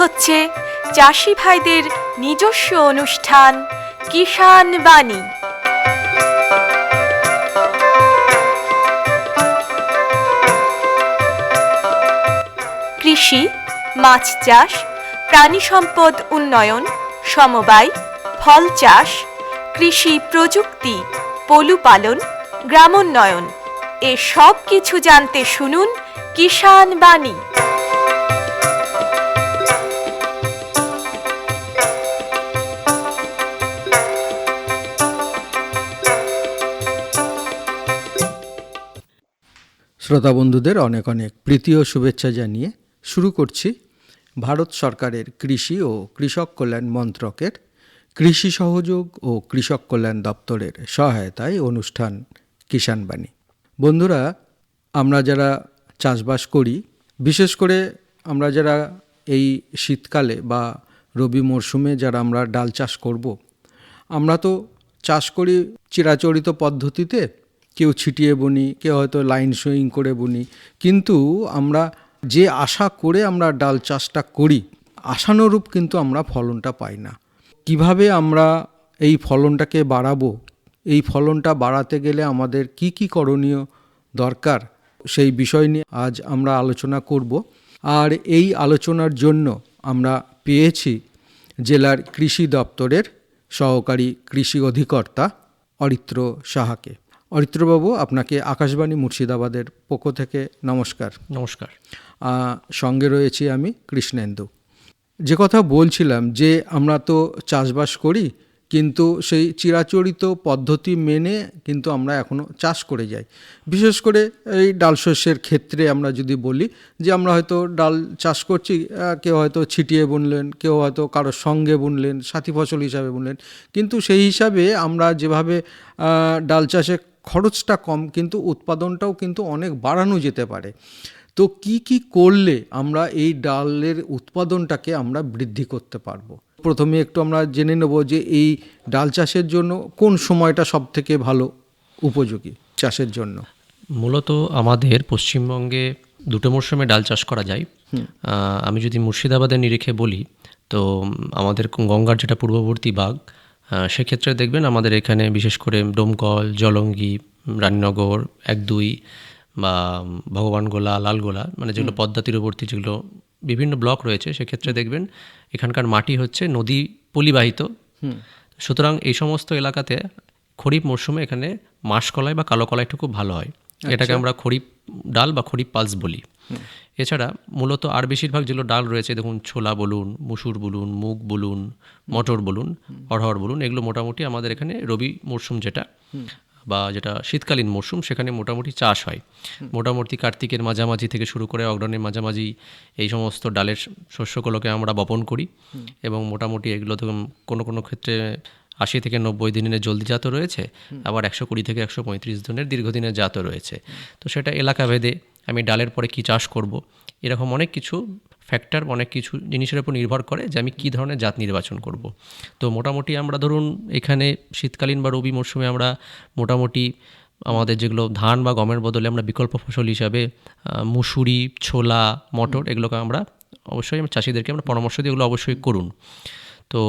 হচ্ছে চাষি ভাইদের নিজস্ব অনুষ্ঠান কিষাণ বাণী। কৃষি, মাছ চাষ, প্রাণী সম্পদ উন্নয়ন, সমবায়, ফল চাষ, কৃষি প্রযুক্তি, পশুপালন, গ্রামোন্নয়ন এ সব কিছু জানতে শুনুন কিষাণ বাণী। শ্রোতা বন্ধুদের অনেক অনেক প্রীতি ও শুভেচ্ছা জানিয়ে শুরু করছি ভারত সরকারের কৃষি ও কৃষক কল্যাণ মন্ত্রকের কৃষি সহযোগ ও কৃষক কল্যাণ দপ্তরের সহায়তায় অনুষ্ঠান কিষাণ বাণী। বন্ধুরা, আমরা যারা চাষবাস করি, বিশেষ করে আমরা যারা এই শীতকালে বা রবি মরশুমে যারা আমরা ডাল চাষ করব, আমরা তো চাষ করি চিরাচরিত পদ্ধতিতে। কেউ ছিটিয়ে বুনি, কেউ হয়তো লাইন সুইং করে বুনি, কিন্তু আমরা যে আশা করে আমরা ডাল চাষটা করি, আশানুরূপ কিন্তু আমরা ফলনটা পাই না। কিভাবে আমরা এই ফলনটাকে বাড়াবো, এই ফলনটা বাড়াতে গেলে আমাদের কি কি করণীয় দরকার, সেই বিষয় নিয়ে আজ আমরা আলোচনা করব। আর এই আলোচনার জন্য আমরা পেয়েছি জেলার কৃষি দপ্তরের সহকারী কৃষি অধিকর্তা অরিত্র সাহাকে। অরিত্রবাবু, আপনাকে আকাশবাণী মুর্শিদাবাদের পক্ষ থেকে নমস্কার। নমস্কার। সঙ্গে রয়েছি আমি কৃষ্ণেন্দু। যে কথা বলছিলাম যে আমরা তো চাষবাস করি, কিন্তু সেই চিরাচরিত পদ্ধতি মেনে কিন্তু আমরা এখনও চাষ করে যাই। বিশেষ করে এই ডাল শস্যের ক্ষেত্রে আমরা যদি বলি যে আমরা হয়তো ডাল চাষ করছি, কেউ হয়তো ছিটিয়ে বুনলেন, কেউ হয়তো কারোর সঙ্গে বুনলেন, সাথী ফসল হিসাবে বুনলেন, কিন্তু সেই হিসাবে আমরা যেভাবে ডাল চাষে খরচটা কম, কিন্তু উৎপাদনটাও কিন্তু অনেক বাড়ানো যেতে পারে। তো কি কি করলে আমরা এই ডালের উৎপাদনটাকে আমরা বৃদ্ধি করতে পারবো? প্রথমে একটু আমরা জেনে নেব যে এই ডাল চাষের জন্য কোন সময়টা সব থেকে ভালো উপযোগী চাষের জন্য। মূলত আমাদের পশ্চিমবঙ্গে দুটো মরশুমে ডাল চাষ করা যায়। আমি যদি মুর্শিদাবাদের নিরিখে বলি, তো আমাদের গঙ্গার যেটা পূর্ববর্তী ভাগ, সেক্ষেত্রে দেখবেন আমাদের এখানে বিশেষ করে ডোমকল, জলঙ্গি, রানীনগর, 1-2 বা ভগবানগোলা, লালগোলা, মানে যেগুলো পদ্মা তীরবর্তী যেগুলো বিভিন্ন ব্লক রয়েছে, সেক্ষেত্রে দেখবেন এখানকার মাটি হচ্ছে নদী পলিবাহিত। সুতরাং এই সমস্ত এলাকাতে খরিফ মরশুমে এখানে মাসকলাই বা কালো কলাইটা খুব ভালো হয়। এটাকে আমরা খরিফ ডাল বা খরিফ পালস বলি। এছাড়া মূলত আর বেশিরভাগ যেগুলো ডাল রয়েছে, দেখুন ছোলা বলুন, মুসুর বলুন, মুগ বলুন, মটর বলুন, অড়হর বলুন, এগুলো মোটামুটি আমাদের এখানে রবি মরশুম যেটা বা যেটা শীতকালীন মরশুম, সেখানে মোটামুটি চাষ হয়। মোটামুটি কার্তিকের মাঝামাঝি থেকে শুরু করে অগ্রহায়ণের মাঝামাঝি এই সমস্ত ডালের শস্যগুলোকে আমরা বপন করি এবং মোটামুটি এগুলো তো কোনো কোনো ক্ষেত্রে 80 থেকে 90 দিনের জলদি জাতও রয়েছে, আবার 120 থেকে 135 দিনের দীর্ঘদিনের জাতও রয়েছে। তো সেটা এলাকা ভেদে আমি ডালের পরে কি চাষ করব, এরকম অনেক কিছু ফ্যাক্টর, অনেক কিছু জিনিসের উপর নির্ভর করে যে আমি কী ধরনের জাত নির্বাচন করব। তো মোটামুটি আমরা ধরুন এখানে শীতকালীন বা রবি মরশুমে আমরা মোটামুটি আমাদের যেগুলো ধান বা গমের বদলে আমরা বিকল্প ফসল হিসাবে মুসুরি, ছোলা, মটর, এগুলোকে আমরা অবশ্যই চাষিদেরকে আমরা পরামর্শ দিই এগুলো অবশ্যই করুন। তো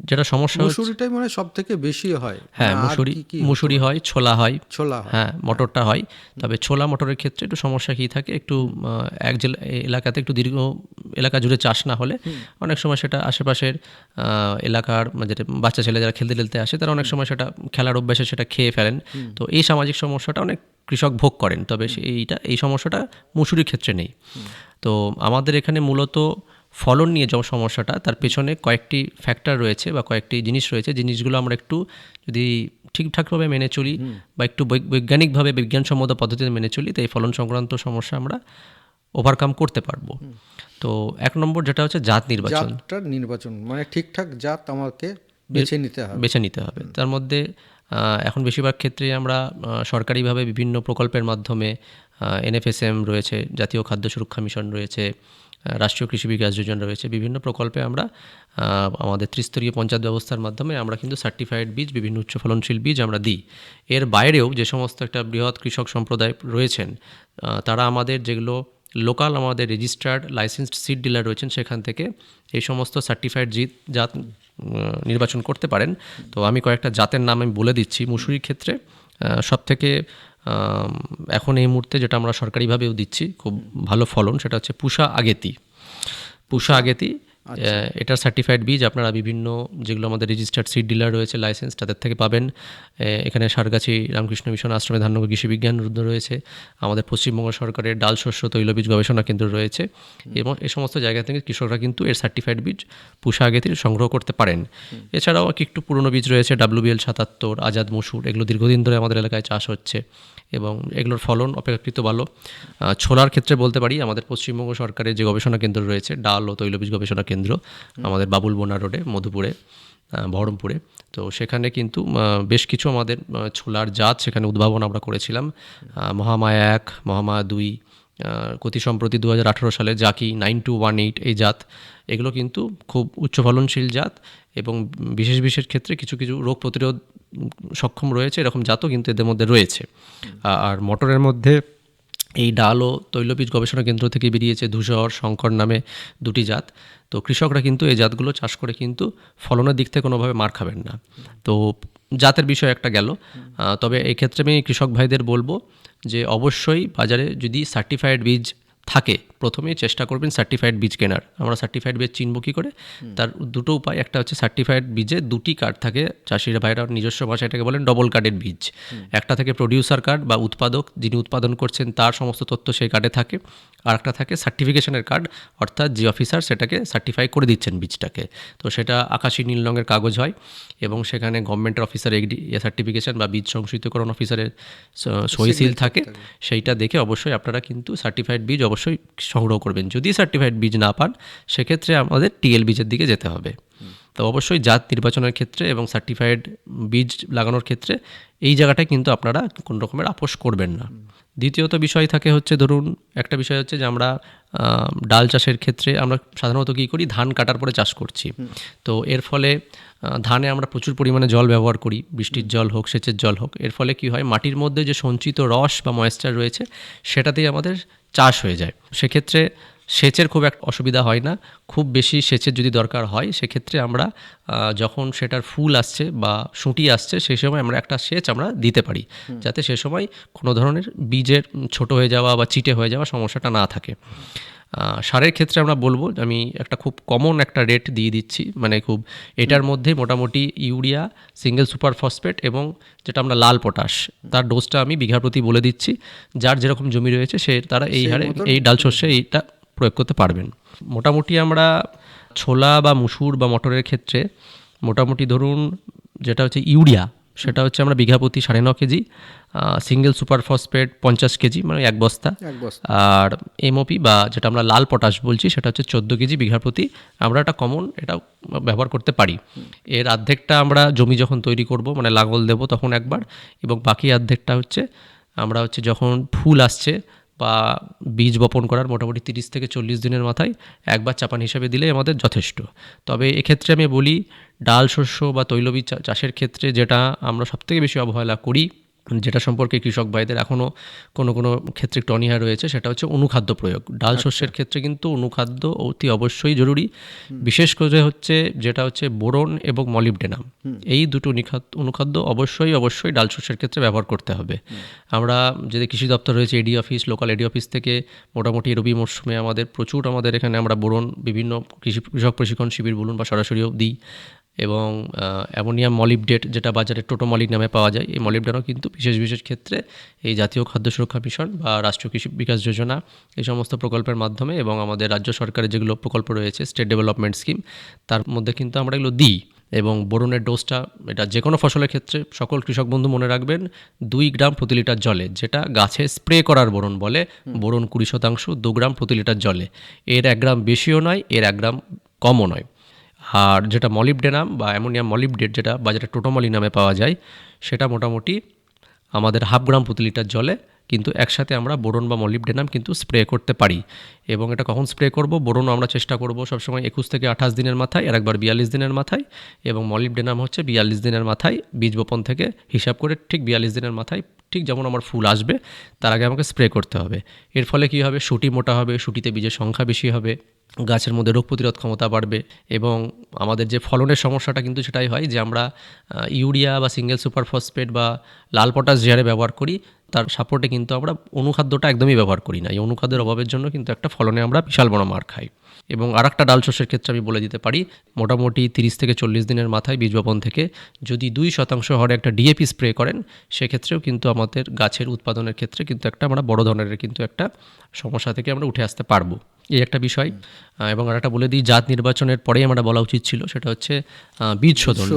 যেটা সমস্যা, মুসুরিটাই মানে সব থেকে বেশি হয়। হ্যাঁ, মুসুরি হয়, ছোলা হয়, হ্যাঁ, মটরটা হয়। তবে ছোলা মটরের ক্ষেত্রে একটু সমস্যা কী থাকে, একটু এক এলাকাতে একটু দীর্ঘ এলাকা জুড়ে চাষ না হলে অনেক সময় সেটা আশেপাশের এলাকার যেটা বাচ্চা ছেলে যারা খেলতে খেলতে আসে, তারা অনেক সময় সেটা খেলার অভ্যাসে সেটা খেয়ে ফেলেন। তো এই সামাজিক সমস্যাটা অনেক কৃষক ভোগ করেন, তবে এই সমস্যাটা মুসুরির ক্ষেত্রে নেই। তো আমাদের এখানে মূলত ফলন নিয়ে যে সমস্যাটা, তার পেছনে কয়েকটি ফ্যাক্টর রয়েছে বা কয়েকটি জিনিস রয়েছে। জিনিসগুলো আমরা একটু যদি ঠিকঠাকভাবে মেনে চলি বা একটু বৈজ্ঞানিকভাবে বিজ্ঞানসম্মত পদ্ধতিতে মেনে চলি, তো এই ফলন সংক্রান্ত সমস্যা আমরা ওভারকাম করতে পারবো। তো 1 নম্বর যেটা হচ্ছে জাত নির্বাচন, মানে ঠিকঠাক জাত আমাকে বেছে নিতে হবে। তার মধ্যে এখন বেশিরভাগ ক্ষেত্রে আমরা সরকারিভাবে বিভিন্ন প্রকল্পের মাধ্যমে NFSM রয়েছে, জাতীয় খাদ্য সুরক্ষা মিশন রয়েছে, রাষ্ট্রীয় কৃষি বিকাশ যোজনা রয়েছে, বিভিন্ন প্রকল্পে আমরা আমাদের ত্রিস্তরীয় পঞ্চায়েত ব্যবস্থার মাধ্যমে আমরা কিন্তু সার্টিফাইড বীজ, বিভিন্ন উচ্চ ফলনশীল বীজ আমরা দিই। এর বাইরেও যে সমস্ত একটা বৃহৎ কৃষক সম্প্রদায় রয়েছেন, তারা আমাদের যেগুলো লোকাল আমাদের রেজিস্টার্ড লাইসেন্সড সিড ডিলার রয়েছেন সেখান থেকে এই সমস্ত সার্টিফাইড জাত নির্বাচন করতে পারেন। তো আমি কয়েকটা জাতের নাম আমি বলে দিচ্ছি। মুসুরির ক্ষেত্রে সবথেকে এখন এই মুহূর্তে যেটা আমরা সরকারিভাবেও দিচ্ছি খুব ভালো ফলন, সেটা হচ্ছে পুষা আগেতি। এটার সার্টিফাইড বীজ আপনারা বিভিন্ন যেগুলো আমাদের রেজিস্টার্ড সিড ডিলার রয়েছে লাইসেন্স তাদের থেকে পাবেন। এখানে সারগাছি রামকৃষ্ণ মিশন আশ্রমে ধান্যগর কৃষি বিজ্ঞান রুদ্ধ রয়েছে, আমাদের পশ্চিমবঙ্গ সরকারের ডাল শস্য তৈলবীজ গবেষণা কেন্দ্র রয়েছে, এবং এই সমস্ত জায়গা থেকে কৃষকরা কিন্তু এর সার্টিফাইড বীজ পুষা আগেতির সংগ্রহ করতে পারেন। এছাড়াও একটু পুরনো বীজ রয়েছে WBL 77, আজাদ মসুর, এগুলো দীর্ঘদিন ধরে আমাদের এলাকায় চাষ হচ্ছে এবং এগুলোর ফলন অপেক্ষাকৃত ভালো। ছোলার ক্ষেত্রে বলতে পারি আমাদের পশ্চিমবঙ্গ সরকারের যে গবেষণা কেন্দ্র রয়েছে ডাল ও তৈলবীজ গবেষণা কেন্দ্র আমাদের বাবুল বোনা রোডে, মধুপুরে, বহরমপুরে, তো সেখানে কিন্তু বেশ কিছু আমাদের ছোলার জাত সেখানে উদ্ভাবন আমরা করেছিলাম। মহামায়া 1, মহামায়া 2, অতি সম্প্রতি 2018 সালে জাকি 9218 এই জাত, এগুলো কিন্তু খুব উচ্চ ফলনশীল জাত এবং বিশেষ ক্ষেত্রে কিছু রোগ প্রতিরোধ সক্ষম রয়েছে, এরকম জাতও কিন্তু এদের মধ্যে রয়েছে। আর মটরের মধ্যে এই ডাল ও তৈলবীজ গবেষণা কেন্দ্র থেকে বেরিয়েছে ধূসর, শঙ্কর নামে 2টি জাত। তো কৃষকরা কিন্তু এই জাতগুলো চাষ করে কিন্তু ফলনের দিক থেকে কোনোভাবে মার খাবেন না। তো জাতের বিষয় একটা গেল, তবে এই ক্ষেত্রে আমি কৃষক ভাইদের বলবো যে অবশ্যই বাজারে যদি সার্টিফাইড বীজ থাকে প্রথমেই চেষ্টা করবেন সার্টিফাইড বীজ কেনার। আমরা সার্টিফাইড বীজ চিনব কী করে? তার দুটো উপায়, একটা হচ্ছে সার্টিফাইড বীজে 2টি কার্ড থাকে, চাষিরা ভাইরা নিজস্ব ভাষায় এটাকে বলেন ডবল কার্ডের বীজ। একটা থাকে প্রডিউসার কার্ড বা উৎপাদক, যিনি উৎপাদন করছেন তার সমস্ত তথ্য সেই কার্ডে থাকে, আর একটা থাকে সার্টিফিকেশনের কার্ড, অর্থাৎ যে অফিসার সেটাকে সার্টিফাই করে দিচ্ছেন বীজটাকে। তো সেটা আকাশি নীল রঙের কাগজ হয় এবং সেখানে গভর্নমেন্টের অফিসার সার্টিফিকেশন বা বীজ সংশোধিতকরণ অফিসারের সই সিল থাকে, সেইটা দেখে অবশ্যই আপনারা কিন্তু সার্টিফাইড বীজ অবশ্যই সংগ্রহ করবেন। যদি সার্টিফাইড বীজ না পান সেক্ষেত্রে আমাদের TL বীজের দিকে যেতে হবে। তো অবশ্যই জাত নির্বাচনের ক্ষেত্রে এবং সার্টিফাইড বীজ লাগানোর ক্ষেত্রে এই জায়গাটায় কিন্তু আপনারা কোনো রকমের আপোষ করবেন না। দ্বিতীয়ত বিষয় থাকে হচ্ছে, ধরুন একটা বিষয় হচ্ছে যে আমরা ডাল চাষের ক্ষেত্রে আমরা সাধারণত কী করি, ধান কাটার পরে চাষ করছি। তো এর ফলে ধানে আমরা প্রচুর পরিমাণে জল ব্যবহার করি, বৃষ্টির জল হোক, সেচের জল হোক। এর ফলে কি হয়, মাটির মধ্যে যে সঞ্চিত রস বা ময়েশ্চার রয়েছে সেটাতেই আমাদের চাষ হয়ে যায়। সেক্ষেত্রে সেচের খুব একটা অসুবিধা হয় না। খুব বেশি সেচের যদি দরকার হয় সেক্ষেত্রে আমরা যখন সেটার ফুল আসছে বা শুঁটি আসছে সেই সময় আমরা একটা সেচ আমরা দিতে পারি, যাতে সে সময় কোনো ধরনের বীজের ছোট হয়ে যাওয়া বা চিটে হয়ে যাওয়া সমস্যাটা না থাকে। সারের ক্ষেত্রে আমরা বলবো, আমি একটা খুব কমন একটা রেট দিয়ে দিচ্ছি, মানে খুব এটার মধ্যে মোটামুটি ইউরিয়া, সিঙ্গেল সুপার ফসফেট এবং যেটা আমরা লাল পটাশ, তার ডোজটা আমি বিঘা প্রতি বলে দিচ্ছি। যার যেরকম জমি রয়েছে তারা এই হারে এই ডাল শস্যে এইটা প্রয়োগ করতে পারবেন। মোটামুটি আমরা ছোলা বা মুসুর বা মটরের ক্ষেত্রে মোটামুটি ধরুন যেটা হচ্ছে ইউরিয়া, সেটা হচ্ছে আমরা বিঘা প্রতি 9.5 KG, single super phosphate 50 KG মানে 1 বস্তা, আর MOP বা যেটা আমরা লাল পটাশ বলছি সেটা হচ্ছে 14 কেজি বিঘা প্রতি আমরা একটা কমন এটা ব্যবহার করতে পারি। এর অর্ধেকটা আমরা জমি যখন তৈরি করব মানে লাঙল দেব তখন একবার, এবং বাকি অর্ধেকটা হচ্ছে আমরা যখন ফুল আসছে বা বীজ বপন করার মোটামুটি 30 থেকে 40 দিনের মাথায় একবার চাপান হিসাবে দিলেই আমাদের যথেষ্ট। তবে এক্ষেত্রে আমি বলি, ডাল শস্য বা তৈলবীজ চাষের ক্ষেত্রে যেটা আমরা সবথেকে বেশি অবহেলা করি, যেটা সম্পর্কে কৃষক ভাইদের এখনও কোনো ক্ষেত্রে একটু অনীহা রয়েছে, সেটা হচ্ছে অনুখাদ্য প্রয়োগ। ডাল শস্যের ক্ষেত্রে কিন্তু অনুখাদ্য অতি অবশ্যই জরুরি, বিশেষ করে যেটা হচ্ছে বোরন এবং মলিবডেনাম, এই দুটো অনুখাদ্য অবশ্যই ডাল শস্যের ক্ষেত্রে ব্যবহার করতে হবে। আমরা যদি কৃষি দপ্তর রয়েছে, AD office, local AD office থেকে মোটামুটি রবি মরশুমে আমাদের এখানে আমরা বোরন বিভিন্ন কৃষক প্রশিক্ষণ শিবির বলুন বা সরাসরিও দিই, এবং অ্যামোনিয়াম মলিবডেট যেটা বাজারে টোটোমলি নামে পাওয়া যায়, এই মলিবডেটও কিন্তু বিশেষ ক্ষেত্রে এই জাতীয় খাদ্য সুরক্ষা মিশন বা রাষ্ট্রীয় কৃষি বিকাশ যোজনা এই সমস্ত প্রকল্পের মাধ্যমে এবং আমাদের রাজ্য সরকারের যেগুলো প্রকল্প রয়েছে স্টেট ডেভেলপমেন্ট স্কিম, তার মধ্যে কিন্তু আমরা এগুলো দিই। এবং বোরনের ডোজটা এটা যে কোনো ফসলের ক্ষেত্রে সকল কৃষক বন্ধু মনে রাখবেন 2 গ্রাম প্রতি লিটার জলে, যেটা গাছে স্প্রে করার বোরন বলে, বোরন 20% 2 গ্রাম প্রতি লিটার জলে, এর 1 গ্রাম বেশিও নয়, এর 1 গ্রাম কমও নয়। আর যেটা মলিবডেনাম বা অ্যামোনিয়াম মলিবডেট যেটা বাজারে টোটোমলি নামে পাওয়া যায়, সেটা মোটামুটি আমাদের 1/2 গ্রাম প্রতি লিটার জলে কিন্তু একসাথে আমরা বোরন বা মলিবডেনাম কিন্তু স্প্রে করতে পারি। এবং এটা কখন স্প্রে করব? বোরন আমরা চেষ্টা করব সবসময় 21 থেকে 28 দিনের মাথায়, আর একবার 42 দিনের মাথায়, এবং মলিবডেনাম হচ্ছে 42 দিনের মাথায় বীজ বপন থেকে হিসাব করে ঠিক 42 দিনের মাথায়, ঠিক যেমন আমার ফুল আসবে তার আগে আমাকে স্প্রে করতে হবে। এর ফলে কী হবে? শুঁটি মোটা হবে, শুঁটিতে বীজের সংখ্যা বেশি হবে, গাছের মধ্যে রোগ প্রতিরোধ ক্ষমতা বাড়বে, এবং আমাদের যে ফলনের সমস্যাটা কিন্তু সেটাই হয় যে আমরা ইউরিয়া বা সিঙ্গেল সুপার ফসফেট বা লাল পটাশ যে হারে ব্যবহার করি তার সাপোর্টে কিন্তু আমরা অনুখাদ্যটা একদমই ব্যবহার করি না। এই অনুখাদ্যের অভাবের জন্য কিন্তু একটা ফলনে আমরা বিশাল বড় মার খাই। এবং আরেকটা ডাল শস্যের ক্ষেত্রে আমি বলে দিতে পারি, মোটামুটি 30 থেকে 40 দিনের মাথায় বীজ বপন থেকে যদি 2% হারে একটা ডিএপি স্প্রে করেন, সেক্ষেত্রেও কিন্তু আমাদের গাছের উৎপাদনের ক্ষেত্রে কিন্তু একটা আমরা বড় ধরনের কিন্তু একটা সমস্যা থেকে আমরা উঠে আসতে পারবো। এই একটা বিষয়। এবং আরেকটা বলে দিই, জাত নির্বাচনের পরেই আমরা বলা উচিত ছিল, সেটা হচ্ছে বীজ শোধন।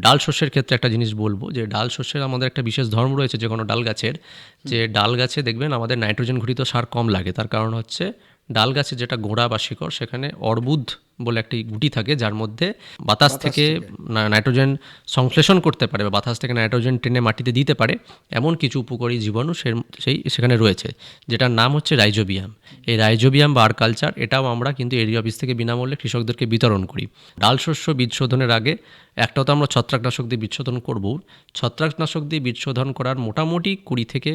ডাল শস্যের ক্ষেত্রে একটা জিনিস বলবো যে ডাল শস্যের আমাদের একটা বিশেষ ধর্ম রয়েছে যে কোনো ডাল গাছের, যে ডাল গাছে দেখবেন আমাদের নাইট্রোজেন ঘটিত সার কম লাগে। তার কারণ হচ্ছে ডাল গাছে যেটা গোড়া বা শিকড়, সেখানে অর্বুদ বলে একটি গুটি থাকে যার মধ্যে বাতাস থেকে নাইট্রোজেন সংশ্লেষণ করতে পারে বা বাতাস থেকে নাইট্রোজেন টেনে মাটিতে দিতে পারে এমন কিছু উপকারী জীবাণু সেখানে রয়েছে, যেটার নাম হচ্ছে রাইজোবিয়াম। এই রাইজোবিয়াম বা কালচার এটাও আমরা কিন্তু এরিয়া অফিস থেকে বিনামূল্যে কৃষকদেরকে বিতরণ করি। ডাল শস্য বীজ শোধনের আগে একটাও তো আমরা ছত্রাকনাশক দিয়ে বীজ শোধন করব। ছত্রাকনাশক দিয়ে বীজ শোধন করার মোটামুটি 20 থেকে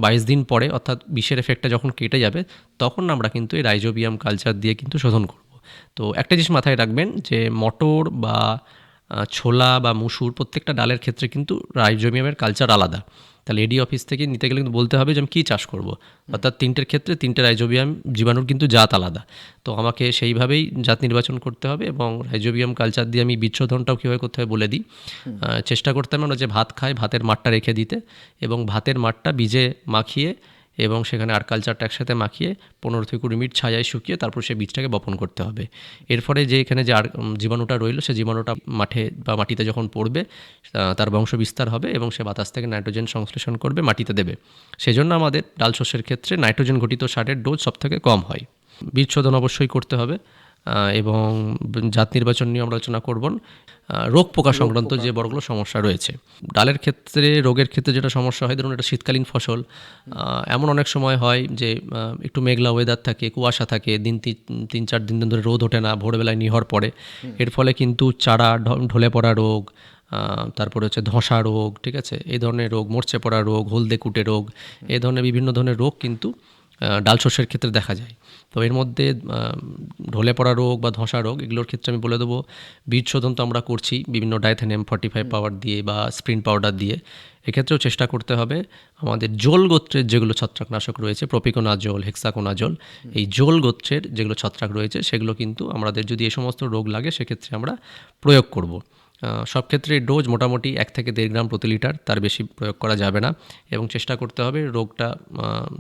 22 দিন পরে, অর্থাৎ বিষের এফেক্টটা যখন কেটে যাবে, তখন আমরা কিন্তু এই রাইজোবিয়াম কালচার দিয়ে কিন্তু শোধন করব। তো একটা জিনিস মাথায় রাখবেন যে মটর বা ছোলা বা মুসুর প্রত্যেকটা ডালের ক্ষেত্রে কিন্তু রাইজোবিয়ামের কালচার আলাদা। তাহলে এডি অফিস থেকে নিতে গেলে কিন্তু বলতে হবে যে আমি কী চাষ করব, অর্থাৎ 3টের ক্ষেত্রে 3টে রাইজোবিয়াম জীবাণুর কিন্তু জাত আলাদা। তো আমাকে সেইভাবেই জাত নির্বাচন করতে হবে। এবং রাইজোবিয়াম কালচার দিয়ে আমি বীজ শোধনটাও কীভাবে করতে হবে বলে দিই। চেষ্টা করতে হবে আমরা যে ভাত খাই, ভাতের মাঠটা রেখে দিতে, এবং ভাতের মাঠটা বীজে মাখিয়ে এবং সেখানে আর কালচারটা একসাথে মাখিয়ে 15 থেকে 20 মিনিট ছায়ায় শুকিয়ে তারপর সেই বীজটাকে বপন করতে হবে। এর ফলে যে এখানে যে আর জীবাণুটা রইল, সে জীবাণুটা মাঠে বা মাটিতে যখন পড়বে তার বংশ বিস্তার হবে এবং সে বাতাস থেকে নাইট্রোজেন সংশ্লেষণ করবে, মাটিতে দেবে। সেই জন্য আমাদের ডাল শস্যের ক্ষেত্রে নাইট্রোজেন ঘটিত সারের ডোজ সবথেকে কম হয়। বীজ শোধন অবশ্যই করতে হবে। এবং জাত নির্বাচন নিয়ে আমরা আলোচনা করব। রোগ পোকা সংক্রান্ত যে বড়গুলো সমস্যা রয়েছে ডালের ক্ষেত্রে, রোগের ক্ষেত্রে যেটা সমস্যা হয়, ধরুন এটা শীতকালীন ফসল, এমন অনেক সময় হয় যে একটু মেঘলা ওয়েদার থাকে, কুয়াশা থাকে, 3-4 দিন ধরে রোদ ওঠে না, ভোরবেলায় নিহর পড়ে। এর ফলে কিন্তু চারা ঢলে পড়া রোগ, তারপরে হচ্ছে ধসা রোগ, ঠিক আছে, এই ধরনের রোগ, মরচে পড়া রোগ, হলদে কুটে রোগ, এই ধরনের বিভিন্ন ধরনের রোগ কিন্তু ডাল শস্যের ক্ষেত্রে দেখা যায়। তো এর মধ্যে ঢলে পড়া রোগ বা ধসা রোগ, এগুলোর ক্ষেত্রে আমি বলে দেবো বীজ শোধন তো আমরা করছি বিভিন্ন ডাইথেনিয়াম 45 পাউডার দিয়ে বা স্প্রিন পাউডার দিয়ে। এক্ষেত্রেও চেষ্টা করতে হবে আমাদের জোল গোত্রের যেগুলো ছত্রাকনাশক রয়েছে, প্রপিকোনাজোল, হেক্সাকোনাজোল, এই জোল গোত্রের যেগুলো ছত্রাক রয়েছে সেগুলো কিন্তু আমাদের যদি এই সমস্ত রোগ লাগে সেক্ষেত্রে আমরা প্রয়োগ করব। সব ক্ষেত্রে ডোজ মোটামুটি 1 থেকে 1.5 গ্রাম প্রতি লিটার, তার বেশি প্রয়োগ করা যাবে না। এবং চেষ্টা করতে হবে রোগটা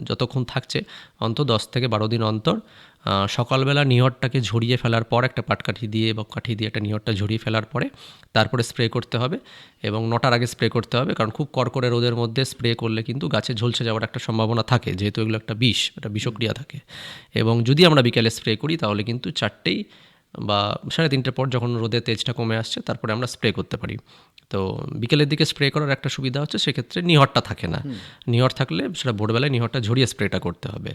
যতক্ষণ থাকছে অন্তত 10 থেকে 12 দিন অন্তর সকালবেলা নিহরটাকে ঝরিয়ে ফেলার পর, একটা পাটকাঠি দিয়ে বা কাঠি দিয়ে একটা নিহরটা ঝরিয়ে ফেলার পরে তারপরে স্প্রে করতে হবে। এবং 9টার আগে স্প্রে করতে হবে, কারণ খুব কড়কড়ে রোদের মধ্যে স্প্রে করলে কিন্তু গাছে ঝলসে যাওয়ার একটা সম্ভাবনা থাকে, যেহেতু এগুলো একটা বিষ, একটা বিষক্রিয়া থাকে। এবং যদি আমরা বিকেলে স্প্রে করি তাহলে কিন্তু 4টেই বা 3:30 পর যখন রোদের তেজটা কমে আসছে তারপরে আমরা স্প্রে করতে পারি। তো বিকেলের দিকে স্প্রে করার একটা সুবিধা হচ্ছে সেক্ষেত্রে নিহরটা থাকে না। নিহর থাকলে সেটা ভোরবেলায় নিহরটা ঝরিয়ে স্প্রেটা করতে হবে।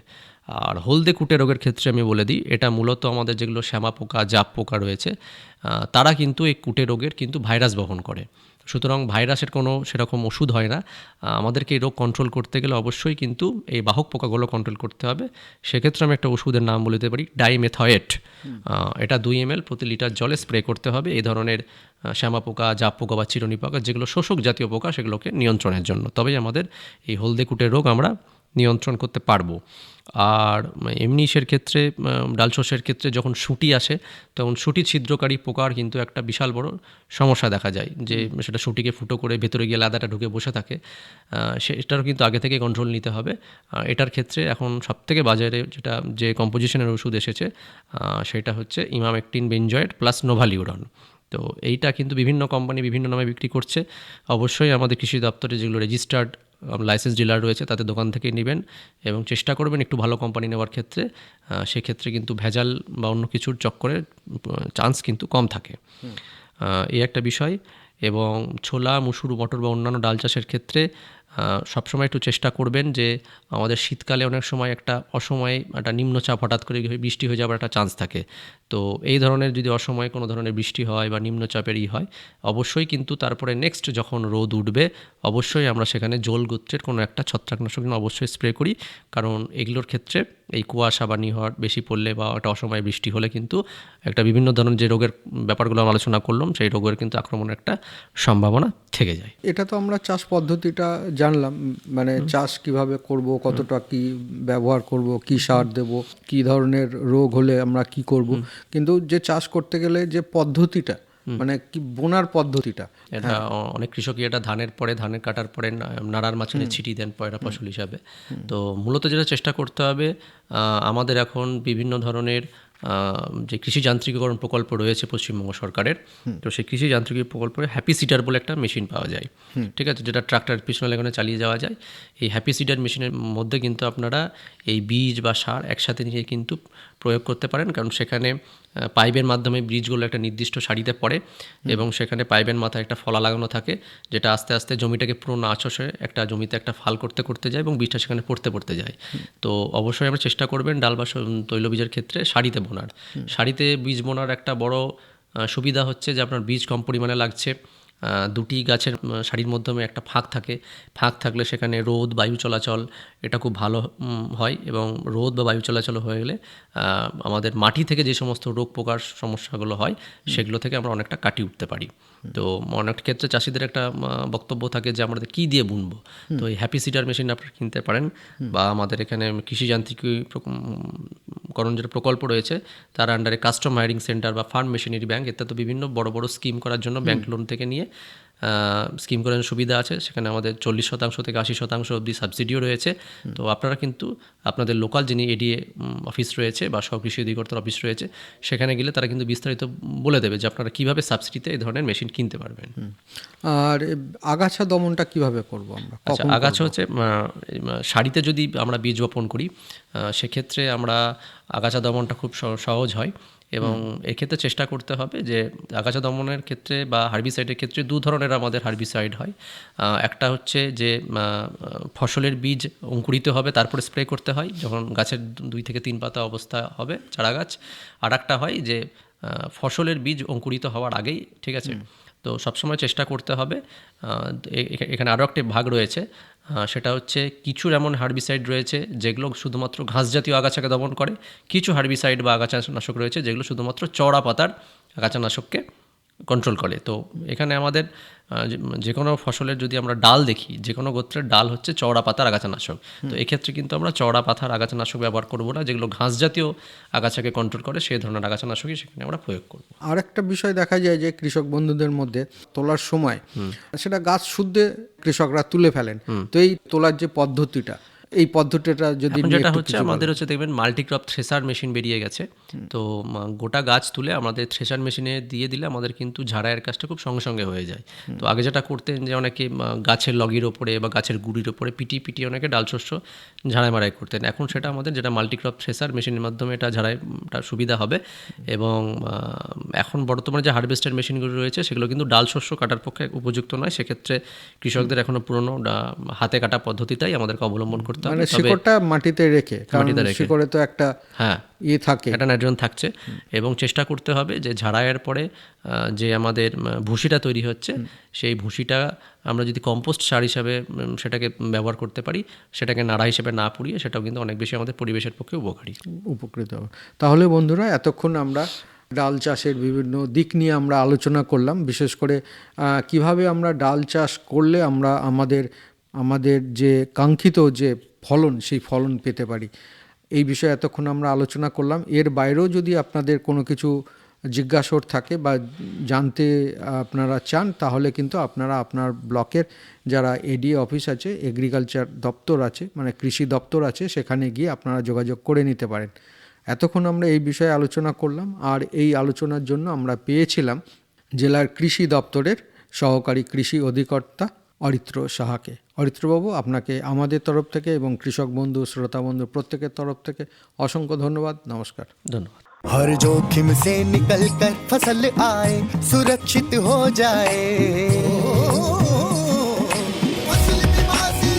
আর হলদে কুটে রোগের ক্ষেত্রে আমি বলে দিই, এটা মূলত আমাদের যেগুলো শ্যামা পোকা, জাপ পোকা রয়েছে, তারা কিন্তু এই কুটে রোগের কিন্তু ভাইরাস বহন করে। সুতরাং ভাইরাসের কোনো সেরকম ওষুধ হয় না। আমাদেরকে এই রোগ কন্ট্রোল করতে গেলে অবশ্যই কিন্তু এই বাহক পোকাগুলো কন্ট্রোল করতে হবে। সেক্ষেত্রে আমি একটা ওষুধের নাম বলে দিতে পারি, ডাইমেথয়েট। এটা 2 ml প্রতি লিটার জলে স্প্রে করতে হবে এই ধরনের শ্যামা পোকা, জাপ পোকা বা চিরুনি পোকা, যেগুলো শোষক জাতীয় পোকা, সেগুলোকে নিয়ন্ত্রণের জন্য। তবেই আমাদের এই হলদে কুটে রোগ আমরা নিয়ন্ত্রণ করতে পারবো। আর এমনি ক্ষেত্রে ডাল শস্যের ক্ষেত্রে যখন শুঁটি আসে তখন শুঁটি ছিদ্রকারী পোকার কিন্তু একটা বিশাল বড় সমস্যা দেখা যায়, যে সেটা শুঁটিকে ফুটো করে ভেতরে গিয়ে লাদাটা ঢুকে বসে থাকে। সেটারও কিন্তু আগে থেকে কন্ট্রোল নিতে হবে। এটার ক্ষেত্রে এখন সবথেকে বাজারে যে কম্পোজিশনের ওষুধ এসেছে সেটা হচ্ছে ইমামেকটিন বেনজয়েড প্লাস নোভালিউরন। তো এইটা কিন্তু বিভিন্ন কোম্পানি বিভিন্ন নামে বিক্রি করছে। অবশ্যই আমাদের কৃষি দপ্তরে যেগুলো রেজিস্টার্ড লাইসেন্স ডিলার রয়েছে তাদের দোকান থেকেই নেবেন এবং চেষ্টা করবেন একটু ভালো কোম্পানি নেওয়ার ক্ষেত্রে। সেক্ষেত্রে কিন্তু ভেজাল বা অন্য কিছুর চক্করের চান্স কিন্তু কম থাকে। এই একটা বিষয়। এবং ছোলা, মুসুর, মটর বা অন্যান্য ডাল চাষের ক্ষেত্রে সবসময় একটু চেষ্টা করবেন যে আমাদের শীতকালে অনেক সময় একটা অসময়ে একটা নিম্নচাপ হঠাৎ করে বৃষ্টি হয়ে যাওয়ার একটা চান্স থাকে। তো এই ধরনের যদি অসময়ে কোনো ধরনের বৃষ্টি হয় বা নিম্নচাপের হয়, অবশ্যই কিন্তু তারপরে নেক্সট যখন রোদ উঠবে অবশ্যই আমরা সেখানে জল গোত্রের কোনো একটা ছত্রাকনাশক অবশ্যই স্প্রে করি, কারণ এগুলোর ক্ষেত্রে এই কুয়াশা বা নিহট বেশি পড়লে বা একটা অসময়ে বৃষ্টি হলে কিন্তু একটা বিভিন্ন ধরনের যে রোগের ব্যাপারগুলো আমরা আলোচনা করলাম সেই রোগের কিন্তু আক্রমণের একটা সম্ভাবনা থেকে যায়। এটা তো আমরা চাষ পদ্ধতিটা জানলাম, মানে চাষ কিভাবে করব, কতটা কি ব্যবহার করব, কি সার দেব, কি ধরনের রোগ হলে আমরা কি করব, কিন্তু যে চাষ করতে গেলে যে পদ্ধতিটা, মানে কি বোনার পদ্ধতিটা, এটা অনেক কৃষকই এটা ধানের পরে, ধানের কাটার পরে নাড়ার মাঝখানে ছিটিয়ে দেন পয়রা ফসল হিসাবে। তো মূলত যেটা চেষ্টা করতে হবে, আমাদের এখন বিভিন্ন ধরনের যে কৃষি যান্ত্রিকীকরণ প্রকল্প রয়েছে পশ্চিমবঙ্গ সরকারের, তো সেই কৃষি যান্ত্রিকী প্রকল্পে হ্যাপি সিডার বলে একটা মেশিন পাওয়া যায়, ঠিক আছে, যেটা ট্রাক্টর পিছনে লাগানো চালিয়ে যাওয়া যায়। এই হ্যাপি সিডার মেশিনের মধ্যে কিন্তু আপনারা এই বীজ বা সার একসাথে নিয়ে কিন্তু প্রয়োগ করতে পারেন, কারণ সেখানে পাইপের মাধ্যমে বীজগুলো একটা নির্দিষ্ট সারিতে পড়ে এবং সেখানে পাইপের মাথায় একটা ফলা লাগানো থাকে, যেটা আস্তে আস্তে জমিটাকে পুরো আঁচড়ে একটা জমিতে একটা ফাল করতে করতে যায় এবং বীজটা সেখানে পড়তে যায়। তো অবশ্যই আমরা চেষ্টা করবেন ডাল বা তৈলবীজের ক্ষেত্রে সারিতে বোনার। সারিতে বীজ বোনার একটা বড় সুবিধা হচ্ছে যে আপনার বীজ কম পরিমাণে লাগছে, দুটি গাছের সারির মাধ্যমে একটা ফাঁক থাকে, ফাঁক থাকলে সেখানে রোদ বায়ু চলাচল এটা খুব ভালো হয় এবং রোদ বা বায়ু চলাচল হয়ে গেলে আমাদের মাটি থেকে যে সমস্ত রোগ পোকার সমস্যাগুলো হয় সেগুলো থেকে আমরা অনেকটা কাটিয়ে উঠতে পারি। তো অনেক ক্ষেত্রে চাষিদের একটা বক্তব্য থাকে যে আমাদের কী দিয়ে বুনবো, তো এই হ্যাপি সিডার মেশিন আপনারা কিনতে পারেন, বা আমাদের এখানে কৃষি যান্ত্রিকীকরণ যেটা প্রকল্প রয়েছে তার আন্ডারে কাস্টম হায়ারিং সেন্টার বা ফার্ম মেশিনারি ব্যাংক ইত্যাদি বিভিন্ন বড় বড় স্কিম করার জন্য ব্যাংক লোন থেকে নিয়ে স্কিম করার সুবিধা আছে। সেখানে আমাদের 40% থেকে 80% অবধি সাবসিডিও রয়েছে। তো আপনারা কিন্তু আপনাদের লোকাল যিনি এডিএ অফিস রয়েছে বা কৃষি অধিকর্তার অফিস রয়েছে সেখানে গেলে তারা কিন্তু বিস্তারিত বলে দেবে যে আপনারা কীভাবে সাবসিডিতে এই ধরনের মেশিন কিনতে পারবেন। আর আগাছা দমনটা কিভাবে করব আমরা? আচ্ছা, আগাছা হচ্ছে সারিতে যদি আমরা বীজ বপন করি সেক্ষেত্রে আমরা আগাছা দমনটা খুব সহজ হয় এবং এক্ষেত্রে চেষ্টা করতে হবে যে আগাছা দমনের ক্ষেত্রে বা হার্বিসাইডের ক্ষেত্রে দু ধরনের আমাদের হার্বিসাইড হয়। একটা হচ্ছে যে ফসলের বীজ অঙ্কুরিত হবে তারপরে স্প্রে করতে হয় যখন গাছের 2 থেকে 3 পাতা অবস্থা হবে চারা গাছ, আর একটা হয় যে ফসলের বীজ অঙ্কুরিত হওয়ার আগেই, ঠিক আছে। তো সবসময় চেষ্টা করতে হবে, এখানে আরও একটি ভাগ রয়েছে, সেটা হচ্ছে কিছু এমন হার্বিসাইড রয়েছে যেগুলো শুধুমাত্র ঘাস জাতীয় আগাছাকে দমন করে, কিছু হার্বিসাইড বা আগাছানাশক রয়েছে যেগুলো শুধুমাত্র চওড়া পাতার আগাছানাশককে কন্ট্রোল করে। তো এখানে আমাদের যে কোনো ফসলের যদি আমরা ডাল দেখি, যে কোনো গোত্রের ডাল হচ্ছে চওড়া পাতার আগাছানাশক। তো এক্ষেত্রে কিন্তু আমরা চওড়া পাতার আগাছানাশক ব্যবহার করব না, যেগুলো ঘাস জাতীয় আগাছাকে কন্ট্রোল করে সেই ধরনের আগাছানাশকই সেখানে আমরা প্রয়োগ করব। আর একটা বিষয় দেখা যায় যে কৃষক বন্ধুদের মধ্যে তোলার সময় সেটা গাছ শুদ্ধে কৃষকরা তুলে ফেলেন, তো এই তোলার যে পদ্ধতিটা, এই পদ্ধতিটা যদি যেটা হচ্ছে আমাদের হচ্ছে দেখবেন মাল্টিক্রপ থ্রেসার মেশিন বেরিয়ে গেছে। তো গোটা গাছ তুলে আমাদের থ্রেসার মেশিনে দিয়ে দিলে আমাদের কিন্তু ঝাড়াইয়ের কাজটা খুব সঙ্গে সঙ্গে হয়ে যায়। তো আগে যেটা করতেন যে অনেকে গাছের লগির ওপরে বা গাছের গুঁড়ির ওপরে পিটিয়ে অনেকে ডাল শস্য ঝাড়াই মারাই করতেন, এখন সেটা আমাদের যেটা মাল্টিক্রপ থ্রেসার মেশিনের মাধ্যমে এটা ঝাড়াইটা সুবিধা হবে। এবং এখন বর্তমানে যে হারভেস্টার মেশিনগুলো রয়েছে সেগুলো কিন্তু ডাল শস্য কাটার পক্ষে উপযুক্ত নয়, সেক্ষেত্রে কৃষকদের এখনো পুরনো হাতে কাটা পদ্ধতিটাই আমাদেরকে অবলম্বন করতে মানে শিকড়টা মাটিতে রেখে, কারণ শিকড়ে তো একটা থাকে, একটা নাইট্রোজেন থাকছে। এবং চেষ্টা করতে হবে যে ঝাড়াইয়ের পরে যে আমাদের ভুসিটা তৈরি হচ্ছে সেই ভুসিটা আমরা যদি কম্পোস্ট সার হিসাবে সেটাকে ব্যবহার করতে পারি, সেটাকে নাড়া হিসেবে না পুড়িয়ে, সেটাও কিন্তু অনেক বেশি আমাদের পরিবেশের পক্ষে উপকৃত হবে। তাহলে বন্ধুরা, এতক্ষণ আমরা ডাল চাষের বিভিন্ন দিক নিয়ে আমরা আলোচনা করলাম, বিশেষ করে কিভাবে আমরা ডাল চাষ করলে আমরা আমাদের যে কাঙ্ক্ষিত যে ফলন সেই ফলন পেতে পারি, এই বিষয়ে এতক্ষণ আমরা আলোচনা করলাম। এর বাইরেও যদি আপনাদের কোনো কিছু জিজ্ঞাসা থাকে বা জানতে আপনারা চান, তাহলে কিন্তু আপনারা আপনার ব্লকের যারা এডিএ অফিস আছে, এগ্রিকালচার দপ্তর আছে, মানে কৃষি দপ্তর আছে, সেখানে গিয়ে আপনারা যোগাযোগ করে নিতে পারেন। এতক্ষণ আমরা এই বিষয়ে আলোচনা করলাম, আর এই আলোচনার জন্য আমরা পেয়েছিলাম জেলার কৃষি দপ্তরের সহকারী কৃষি অধিকর্তা অরিত্র সাহাকে। অরিত্রবাবু, আপনাকে আমাদের তরফ থেকে এবং কৃষক বন্ধু শ্রোতা বন্ধু প্রত্যেকের তরফ থেকে অসংখ্য ধন্যবাদ। নমস্কার। ধন্যবাদ। हर जोखिम से निकल कर फसल आए, सुरक्षित हो जाए, फसल बीमा से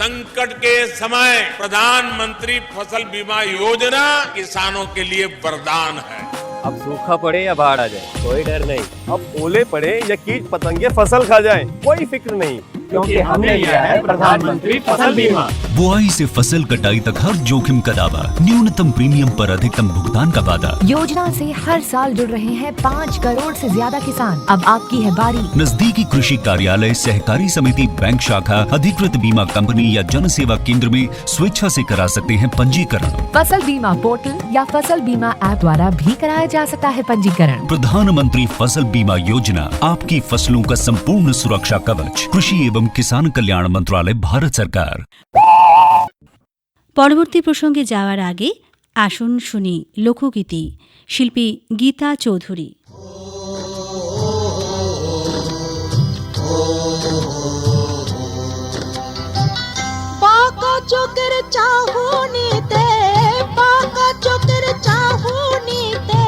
संकट के समय प्रधानमंत्री फसल बीमा योजना किसानों के लिए वरदान है। अब सूखा पड़े या बाढ़ आ जाए कोई डर नहीं। अब ओले पड़े या कीट पतंगे फसल खा जाए कोई फिक्र नहीं, क्योंकि हमने लिया है प्रधानमंत्री फसल बीमा। बुआई से फसल कटाई तक हर जोखिम का दावा, न्यूनतम प्रीमियम पर अधिकतम भुगतान का वादा। योजना से हर साल जुड़ रहे हैं 5 करोड़ से ज्यादा किसान। अब आपकी है बारी। नजदीकी कृषि कार्यालय, सहकारी समिति, बैंक शाखा, अधिकृत बीमा कंपनी या जन सेवा केंद्र में स्वेच्छा से करा सकते हैं पंजीकरण। फसल बीमा पोर्टल या फसल बीमा ऐप द्वारा भी कराया जा सकता है पंजीकरण। प्रधानमंत्री फसल बीमा योजना, आपकी फसलों का संपूर्ण सुरक्षा कवच। कृषि एवं किसान कल्याण मंत्रालय, भारत सरकार। পরবর্তী প্রসঙ্গে যাওয়ার আগে আসুন শুনি লোকগীতি, শিল্পী গীতা চৌধুরী। পাকা চোখের চাহনিতে, পাকা চোখের চাহনিতে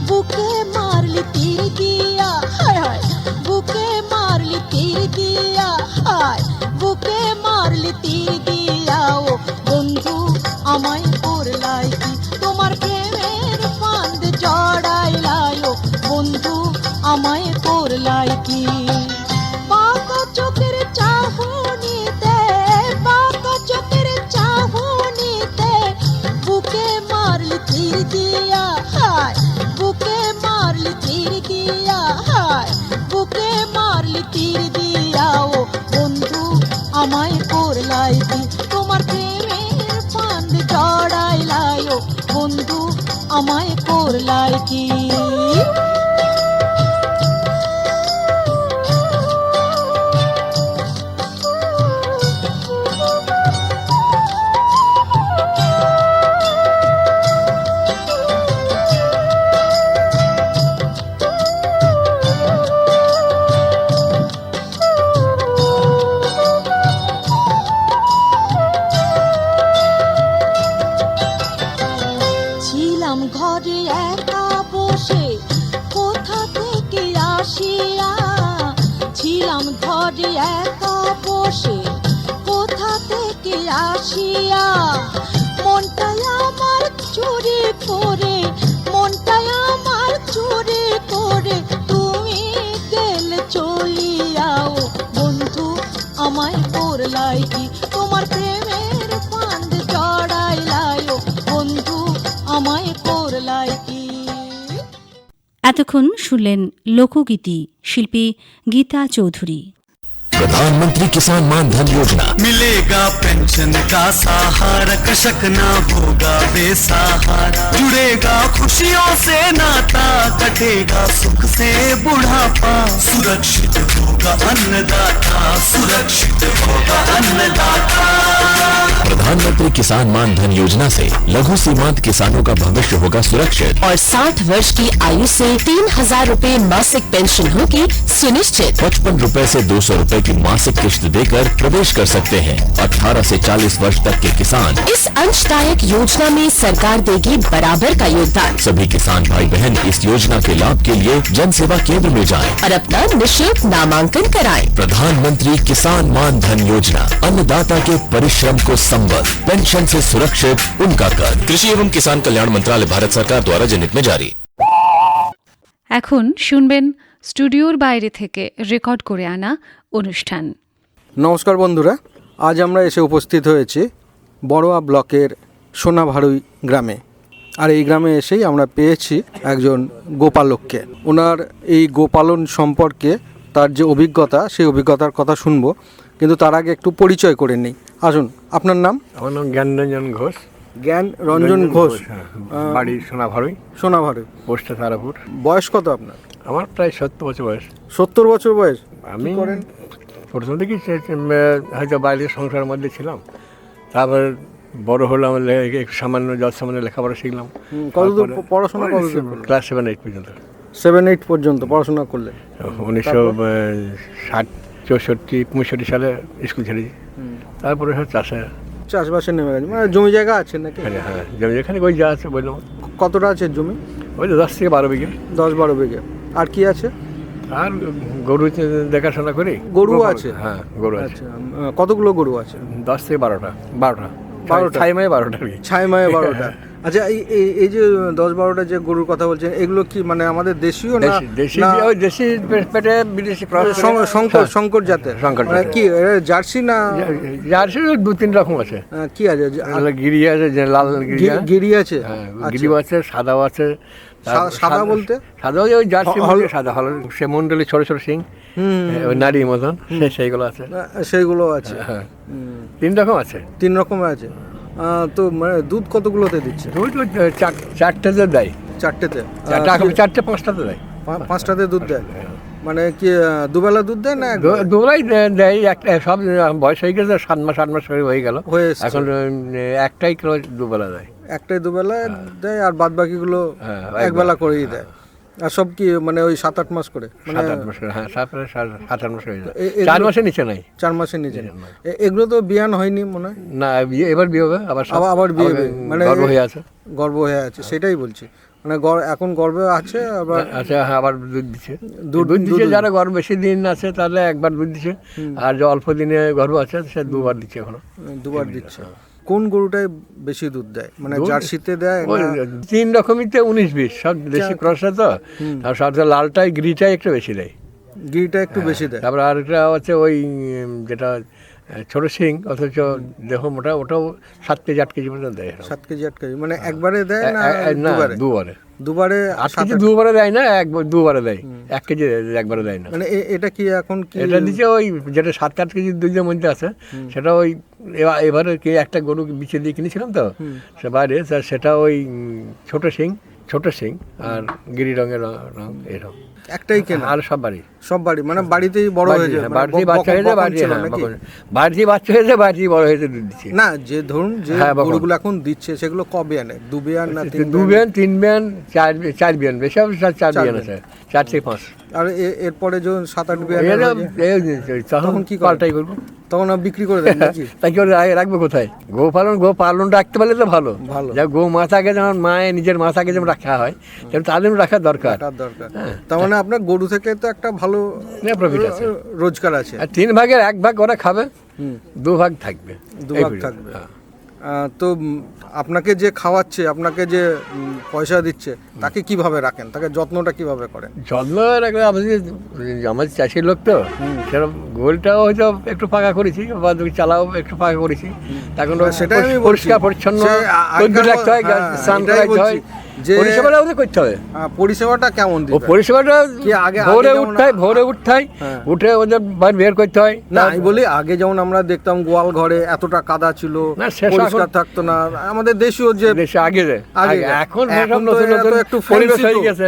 বুকে মারলি তীর দিয়া, হায় হায় বুকে মারলি তীর দিয়া, হায় বুকে মারলি তীর দিয়া। ও বন্ধু আমায় করলাই কি, তোমার প্রেমের ফান্দ জড়াইলাই। ও বন্ধু আমায় করলাই কি, পাকা চোখের চাহনিতে, পাকা চোখের চাহনিতে বুকে মারলি তীর দিয়া, হায় বুকে মারলি তীর দিয়া, হায় বুকে মারলি তীর দিয়া। ও বন্ধু আমায় করলাই কি, তোমার প্রেমের ফান্দ জড়াইলাই। ও বন্ধু আমায় করলাই কি। ছিলাম ঘরে একা বসে কোথা থেকে আসিয়া, ছিলাম ঘরে একা বসে কোথা থেকে আসিয়া। মনটাই আমার চুরি করে, মনটাই আমার চুরি করে তুমি গেলে চলিয়া। ও বন্ধু আমায় করলাই কি, তোমার প্রেমের ফান্দ জড়াইলাই। ও বন্ধু আমায় করলাই কি। এতক্ষণ শুনলেন লোকগীতি, শিল্পী গীতা চৌধুরী। प्रधानमंत्री किसान मान धन योजना, मिलेगा पेंशन का सहारा, कृषक न होगा बेसहारा। जुड़ेगा खुशियों से नाता, कटेगा सुख से बुढ़ापा। सुरक्षित होगा अन्नदाता, सुरक्षित होगा अन्नदाता। प्रधानमंत्री किसान मान धन योजना से लघु सीमांत किसानों का भविष्य होगा सुरक्षित और 60 वर्ष की आयु से 3000 रूपए मासिक पेंशन होगी सुनिश्चित। 55 रूपए से 200 रूपए की मासिक किश्त देकर प्रवेश कर सकते हैं। 18 से 40 वर्ष तक के किसान इस अंशदायक योजना में सरकार देगी बराबर का योगदान। सभी किसान भाई बहन इस योजना के लाभ के लिए जन सेवा केंद्र में जाएं और अपना निःशुल्क नामांकन कराएं। प्रधानमंत्री किसान मान धन योजना, अन्नदाता के परिश्रम को संबल, पेंशन से सुरक्षित उनका कर। कृषि एवं किसान कल्याण मंत्रालय, भारत सरकार द्वारा जनहित में जारी। এখন শুনবেন স্টুডিওর বাইরে থেকে রেকর্ড করে আনা অনুষ্ঠান। নমস্কার বন্ধুরা, আজ আমরা এসে উপস্থিত হয়েছি বড়োয়া ব্লকের সোনাভারুই গ্রামে। আর এই গ্রামে এসেই আমরা পেয়েছি একজন গোপালককে। ওনার এই গোপালন সম্পর্কে তার যে অভিজ্ঞতা, সেই অভিজ্ঞতার কথা শুনবো, কিন্তু তার আগে একটু পরিচয় করে নিই। আসুন, আপনার নাম? আমার নাম জ্ঞানরঞ্জন ঘোষ। জ্ঞান রঞ্জন ঘোষ, বাড়ি সোনাভারুই, সোনাভারুই, পোস্ট তারাপুর। বয়স কত আপনার? আমার প্রায় 70 বছর বয়স। 70 বছর বয়স। আমি করেন? প্রথম থেকেই হয়তো বাইরের সংসারের মধ্যে ছিলাম, তারপর বড় হলাম, একটু সামান্য সামান্য লেখাপড়া শিখলাম। কতদূর পড়াশোনা? ক্লাস 7-8 পর্যন্ত। 7-8 পর্যন্ত পড়াশোনা করলে? 1964-65 সালে স্কুল ছেড়েছি। তারপরে চাষবাসে নেমে গেছে। মানে জমি জায়গা আছে নাকি? হ্যাঁ, জমি যেখানে ওই যা আছে বললাম। কতটা আছে জমি? ওই 10 থেকে 12 বিঘে। 10-12 বিঘে। আর কি আছে? আর গরু দেখাশোনা করি। গরু আছে? হ্যাঁ, গরু আছে। আচ্ছা, কতগুলো গরু আছে? 10 থেকে 12টা। 12টা ছাই মায়ে 12টা আর কি। ছাই মায়ে 12টা। আচ্ছা, এই যে 10-12টা যে গরুর কথা বলছেন, এগুলো কি মানে আমাদের দেশীয় না দেশি না ওই দেশি পেটে বিদেশি ক্রস সংকর জাতের? মানে কি জার্সি না? জার্সি 2-3 রকম আছে। কি আছে? গিরি আছে, যে লাল গিরি আছে, গিরি আছে, সাদাও আছে। সাদা বলতে? সাদা ওই জার্সি সাদা হল, সে মন্ডলে ছোট ছোট সিং, ওই নারী মতন, সেইগুলো আছে। সেইগুলো আছে। হ্যাঁ, 3 রকম আছে। 3 রকমের আছে। তো মানে দুধ কতগুলোতে দিচ্ছে? দুধ 4টেতে দেয়। 4টেতে? 5টাতে দেয়। 5টাতে দুধ দেয়? মানে কি দুবেলা দুধ দেয় না? দুবেলাই দেয়। একটা সব বয়স হয়ে গেছে, 7 মাস 8 মাস করে হয়ে গেল। এখন একটাই দুবেলা দেয়। একটাই দুবেলা দেয়, আর বাদ বাকিগুলো একবেলা করেই দেয়। আর সব কি মানে ওই 7-8 মাস করে? 7-8 মাস করে, হ্যাঁ, 7-8 মাস হয়ে যায়। 4 মাসের নিচে নাই। 4 মাসের নিচে। এগুলো তো বিয়ান হয়নি মনে হয়? না, এবার বিয়ে হবে। আবার বিয়ে হবে মানে গর্ভ হয়ে আছে। গর্ভ হয়ে আছে, সেটাই বলছি। মানে এখন গর্ভে আছে আবার? আচ্ছা, আবার দুধ দিচ্ছে। দুধ দিচ্ছে যারা গর্ভ বেশি দিন আছে তাহলে একবার দুধ দিচ্ছে, আর যে অল্প দিনে গর্ভ আছে সে 2বার দিচ্ছে। এখনো 2বার দিচ্ছে। কোন গরুটাই বেশি দুধ দেয়? মানে জার্সিতে দেয়? 3 রকমইতে 19-20 সব দেশি ক্রস আছে তো। আর সাথে লালটাই গিরিটাই একটু বেশি দেয়। গিরিটা একটু বেশি দেয়। তারপর আরেকটা আছে ওই যেটা ছোট সিং, অথচ দেহ মোটা, ওটাও 7 কেজি 8 কেজি পর্যন্ত দেয়। 7 কেজি 8 কেজি মানে একবারে দেয় না? দুবারে। 8 কেজি দুবারে দেয় না, 2বারে দেয়। 1 কেজি একবারে দেয় না। মানে এটা কি এখন কি? এটা দিচ্ছে ওই যেটা 7-8 কেজি দুধের মধ্যে আছে, সেটা ওই এবারে কি একটা গরু বিচে দিয়ে কিনেছিলাম তো সে বাইরে, সেটা ওই ছোট সিং আর গিরি রঙের রং, এরকম একটাই কেন? আর সব বাড়ি মানে বাড়িতেই বড় হয়ে যায়, বাড়িতেই বাচ্চা হয়ে যায়, বাড়িতেই বাচ্চা হয়ে যায়, বাড়িতেই বড় হয়ে যায় দুধ দিচ্ছে। না, যে ধরুন যে গরুগুলো এখন দিচ্ছে সেগুলো কবে আনে? 2 বিয়ান না 2 বিয়ান 3 বিয়ান 4 বিয়ান, বেশি 4 বিয়ান আছে, 4 থেকে 5। আর এরপরে যখন 7-8 বিয়ান তখন কি পাল্টাই করবো? তখন বিক্রি করে দেন নাকি? তাই কি রাখবে কোথায়? গো পালন রাখতে পারলে তো ভালো। যা গো মাথাকে যেমন মায়ের নিজের মাথাকে যেমন রাখা হয়, তেমন তাদের রাখার দরকার। তার মানে আপনার গরু থেকে তো একটা ভালো প্রফিট আছে, রোজগার আছে। আর 3 ভাগের 1 ভাগ ওরা খাবে, 2 ভাগ থাকবে। 2 ভাগ থাকবে। তো আপনাকে যে খাওয়াচ্ছে, আপনাকে যে পয়সা দিচ্ছে, তাকে কিভাবে রাখেন? তাকে যত্নটা কিভাবে করেন? যত্ন রাখলে আমাদের চাষির লোক তো, সেরকম গোলটাও হয়তো একটু ফাঁকা করেছি, বা চালাও একটু ফাঁকা করেছি। তখন সেটাই আমি পরিষ্কার পরিচ্ছন্ন রাখতে হয়, স্নান করাইতে হয়, পরিষেবাটা ওদের করতে হবে। পরিষেবাটা কেমন? পরিষেবাটা ভোরে উঠে ওদের বাইরে বের করতে হয়। না, আমি বলি আগে যেমন আমরা দেখতাম গোয়াল ঘরে এতটা কাদা ছিল, পরিষ্কার থাকতো না। আমাদের দেশীয় যে আগে এখন একটু পরিবেশ হয়ে গেছে।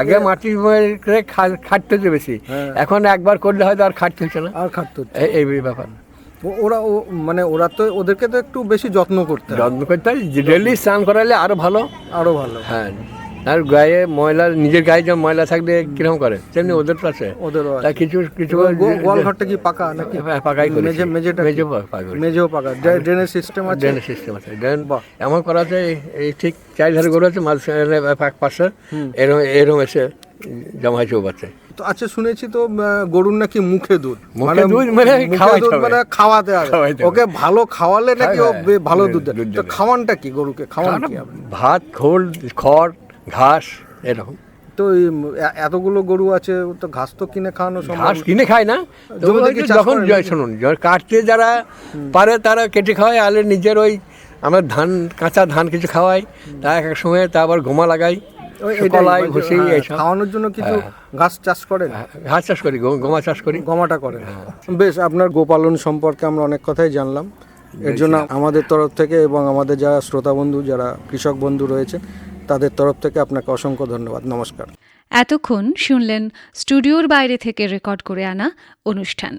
আগে মাটির খাটতে হচ্ছে বেশি, এখন একবার করলে হয়তো আর খাটতে হচ্ছে না, আর খাটতে হচ্ছে। এই ব্যাপার। ওরা তো ওদেরকে তো একটু বেশি যত্ন করতে হয়। ডেলি স্নান করালে আরো ভালো। হ্যাঁ, আর গায়ে ময়লা, নিজের গায়ে যেমন ময়লা থাকলে কিরকম করে, তেমনি ওদের আছে। কিছু গোয়াল ঘরটা কি পাকা নাকি? পাকাই করে, মেঝেও পাকা, ড্রেনেজ সিস্টেম আছে। ড্রেন এমন করা আছে, এই ঠিক 4 ধারে গরু আছে, মাঝখানে পাশে এরকম এসে জমা হয়েছে বাচ্চা। তো আচ্ছা, শুনেছি তো গরুর নাকি মুখে দুধ, মানে খাওয়াতে হবে। ওকে ভালো খাওয়ালে নাকি ও ভালো দুধ দেয়। তো খাওয়ানটা কি গরুকে? খাওয়ান কি? ভাত, খড়, ঘাস, এরকম। তো এতগুলো গরু আছে, তো ঘাস তো কিনে খাওয়ানো সম্ভব? ঘাস কিনে খায় না, যখন শুনুন কাটতে যারা পারে তারা কেটে খাওয়ায়, আলে নিজের ওই আমার কাঁচা ধান কিছু খাওয়াই, তা এক সময় তা আবার গোমা লাগাই, খাওয়ানোর জন্য কিছু ঘাস চাষ করেন? ঘাস চাষ করি, গমা চাষ করি। গমাটা করেন। বেশ, আপনার গোপালন সম্পর্কে আমরা অনেক কথাই জানলাম। এর জন্য আমাদের তরফ থেকে এবং আমাদের যারা শ্রোতা বন্ধু, যারা কৃষক বন্ধু রয়েছে, তাদের তরফ থেকে আপনাকে অসংখ্য ধন্যবাদ। নমস্কার। এতক্ষণ শুনলেন স্টুডিওর বাইরে থেকে রেকর্ড করে আনা অনুষ্ঠান।